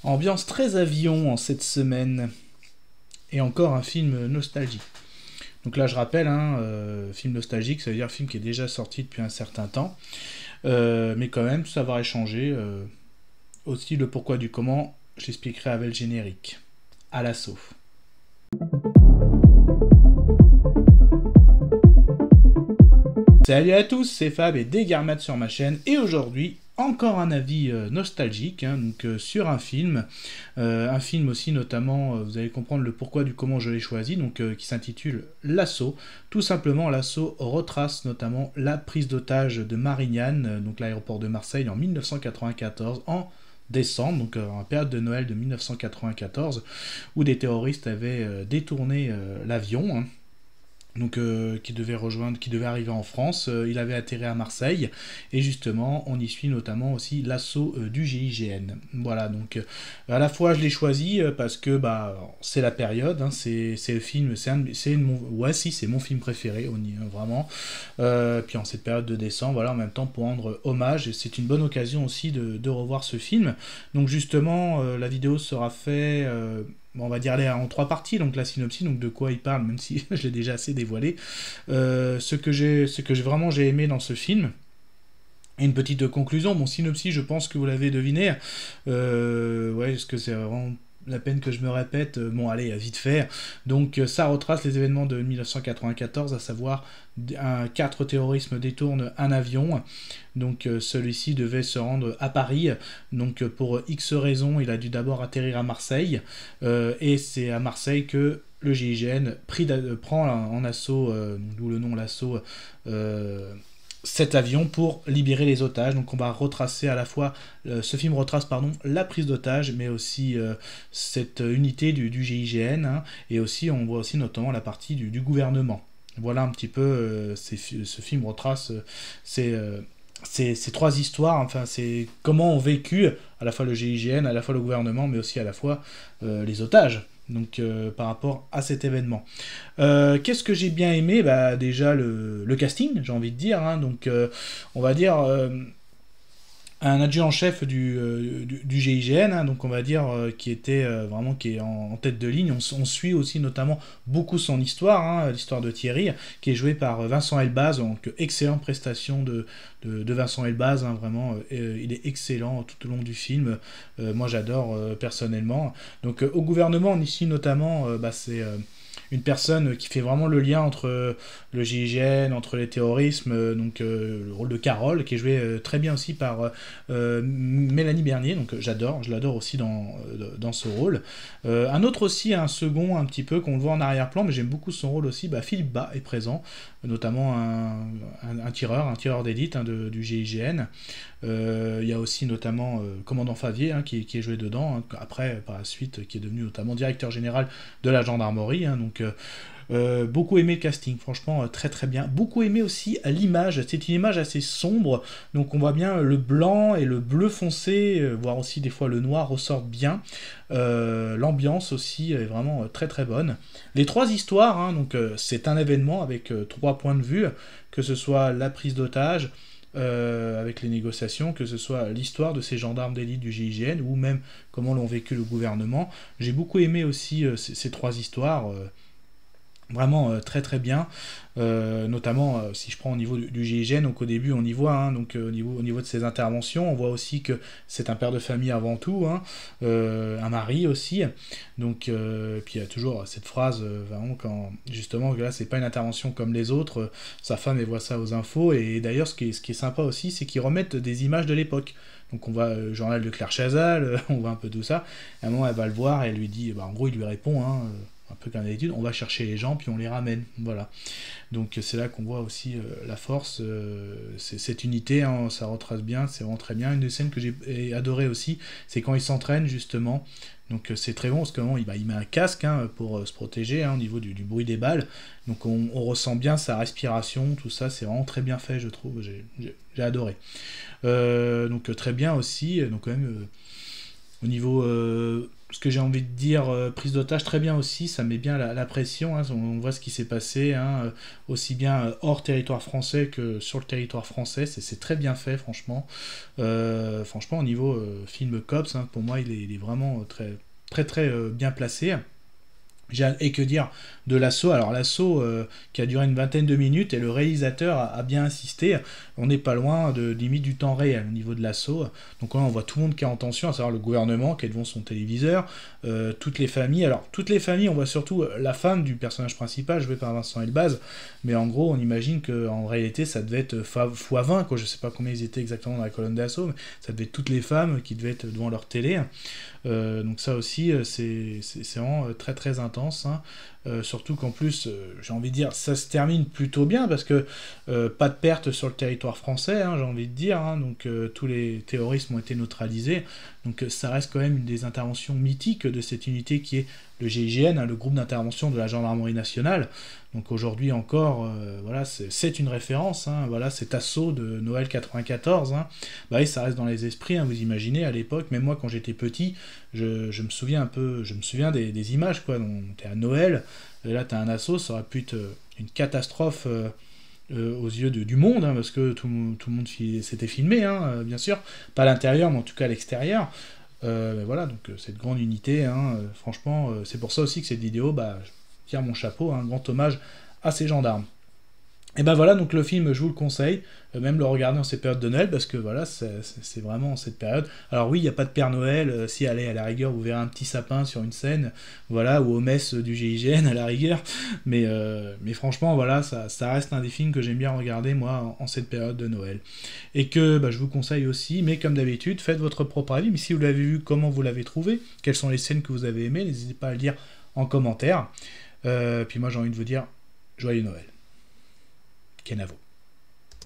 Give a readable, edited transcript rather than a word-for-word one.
Ambiance très avion en cette semaine. Et encore un film nostalgique. Donc là, je rappelle, film nostalgique, ça veut dire un film qui est déjà sorti depuis un certain temps. Mais quand même, savoir échanger. Aussi le pourquoi du comment, j'expliquerai avec le générique. À l'assaut. Salut à tous, c'est Fab et Desgarmat sur ma chaîne. Et aujourd'hui, encore un avis nostalgique sur un film aussi notamment, vous allez comprendre le pourquoi du comment je l'ai choisi, qui s'intitule L'Assaut. Tout simplement, L'Assaut retrace notamment la prise d'otage de Marignane, donc l'aéroport de Marseille en 1994, en décembre, en période de Noël de 1994, où des terroristes avaient détourné l'avion. Qui devait arriver en France. Il avait atterri à Marseille, et justement, on y suit notamment aussi l'assaut du GIGN. Voilà, à la fois je l'ai choisi parce que c'est la période, c'est le film, c'est mon film préféré, vraiment. Puis en cette période de décembre, voilà, en même temps pour rendre hommage, et c'est une bonne occasion aussi de revoir ce film. Donc justement, la vidéo sera faite. On va dire en 3 parties, donc la synopsis, donc de quoi il parle, même si je l'ai déjà assez dévoilé. Ce que j'ai aimé dans ce film. Et une petite conclusion, mon synopsis, je pense que vous l'avez deviné. Est-ce que c'est vraiment la peine que je me répète? Bon, allez, vite fait. Donc, ça retrace les événements de 1994, à savoir 4 terroristes détournent un avion. Donc, celui-ci devait se rendre à Paris. Donc, pour X raisons, il a dû d'abord atterrir à Marseille. Et c'est à Marseille que le GIGN prend en assaut, d'où le nom l'assaut, cet avion pour libérer les otages. Donc on va retracer à la fois, ce film retrace la prise d'otages, mais aussi cette unité du GIGN, et aussi on voit aussi notamment la partie du gouvernement. Voilà un petit peu, ce film retrace ces 3 histoires, enfin c'est comment ont vécu à la fois le GIGN, à la fois le gouvernement, mais aussi à la fois les otages. Par rapport à cet événement. Qu'est-ce que j'ai bien aimé? Déjà le casting, j'ai envie de dire. On va dire un adjudant-chef du GIGN, on va dire qui était vraiment qui est en tête de ligne. On suit aussi notamment beaucoup son histoire, l'histoire de Thierry, qui est joué par Vincent Elbaz. Donc excellente prestation de Vincent Elbaz, vraiment, il est excellent tout au long du film. Moi j'adore personnellement. Donc au gouvernement, on y suit notamment, c'est une personne qui fait vraiment le lien entre le GIGN, entre les terrorismes, le rôle de Carole, qui est joué très bien aussi par Mélanie Bernier, donc je l'adore aussi dans ce rôle. Un autre aussi, un second un petit peu, qu'on le voit en arrière-plan, mais j'aime beaucoup son rôle aussi, Philippe Bas est présent, notamment un tireur d'élite du GIGN. Il y a aussi notamment Commandant Favier qui est joué dedans, après par la suite qui est devenu notamment directeur général de la gendarmerie. Beaucoup aimé le casting, franchement très très bien. Beaucoup aimé aussi l'image, c'est une image assez sombre, donc on voit bien le blanc et le bleu foncé, voire aussi des fois le noir ressortent bien. L'ambiance aussi est vraiment très très bonne. Les 3 histoires, c'est un événement avec 3 points de vue, que ce soit la prise d'otage, avec les négociations, que ce soit l'histoire de ces gendarmes d'élite du GIGN, ou même comment l'ont vécu le gouvernement. J'ai beaucoup aimé aussi ces 3 histoires, vraiment très très bien, notamment si je prends au niveau du GIGN, donc au début on y voit, au niveau de ses interventions, on voit aussi que c'est un père de famille avant tout, un mari aussi, puis il y a toujours cette phrase, vraiment quand justement là c'est pas une intervention comme les autres, sa femme elle voit ça aux infos, et d'ailleurs ce qui est sympa aussi, c'est qu'ils remettent des images de l'époque. Donc on voit le journal de Claire Chazal, on voit un peu tout ça. À un moment elle va le voir et elle lui dit, en gros il lui répond, un peu comme d'habitude, on va chercher les gens puis on les ramène, voilà. Donc c'est là qu'on voit aussi la force, cette unité, ça retrace bien, c'est vraiment très bien. Une des scènes que j'ai adoré aussi, c'est quand il s'entraîne justement, donc c'est très bon parce qu'il met un casque pour se protéger au niveau du bruit des balles, donc on ressent bien sa respiration, tout ça, c'est vraiment très bien fait, je trouve, j'ai adoré. Très bien aussi, donc quand même au niveau ce que j'ai envie de dire, prise d'otage très bien aussi, ça met bien la pression, hein, on voit ce qui s'est passé, hein, aussi bien hors territoire français que sur le territoire français, c'est très bien fait franchement. Franchement au niveau film Cops, hein, pour moi il est vraiment très bien placé. Et que dire de l'assaut? Alors l'assaut qui a duré une vingtaine de minutes et le réalisateur a bien insisté. On n'est pas loin de limite du temps réel au niveau de l'assaut. Donc là on voit tout le monde qui est en tension, à savoir le gouvernement qui est devant son téléviseur, toutes les familles. Alors toutes les familles, on voit surtout la femme du personnage principal joué par Vincent Elbaz. Mais en gros on imagine qu'en réalité ça devait être x20, quoi. Je sais pas combien ils étaient exactement dans la colonne d'assaut, mais ça devait être toutes les femmes qui devaient être devant leur télé. Donc ça aussi c'est vraiment très intense, hein. Surtout qu'en plus j'ai envie de dire ça se termine plutôt bien parce que pas de perte sur le territoire français, hein, j'ai envie de dire, hein. Donc tous les terroristes ont été neutralisés, donc ça reste quand même une des interventions mythiques de cette unité qui est le GIGN, hein, le groupe d'intervention de la gendarmerie nationale. Donc aujourd'hui encore, voilà, c'est une référence, hein, voilà, cet assaut de Noël 94, hein. Bah oui, ça reste dans les esprits, hein, vous imaginez, à l'époque, même moi quand j'étais petit, je me souviens un peu, je me souviens des images, quoi. Donc t'es à Noël, et là t'as un assaut, ça aurait pu être une catastrophe aux yeux du monde, hein, parce que tout le monde s'était filmé, hein, bien sûr, pas à l'intérieur, mais en tout cas à l'extérieur. Mais voilà, donc cette grande unité, hein, franchement, c'est pour ça aussi que cette vidéo, bah, je tire mon chapeau, un grand hommage à ces gendarmes. Et ben voilà, donc le film, je vous le conseille, même le regarder en ces périodes de Noël, parce que voilà, c'est vraiment cette période. Alors oui, il n'y a pas de Père Noël, si allez, à la rigueur, vous verrez un petit sapin sur une scène, voilà, ou aux messes du GIGN à la rigueur, mais franchement, voilà, ça reste un des films que j'aime bien regarder, moi, en cette période de Noël. Et que bah, je vous conseille aussi, mais comme d'habitude, faites votre propre avis, mais si vous l'avez vu, comment vous l'avez trouvé, quelles sont les scènes que vous avez aimées, n'hésitez pas à le dire en commentaire. Puis moi, j'ai envie de vous dire, joyeux Noël. Kenavo.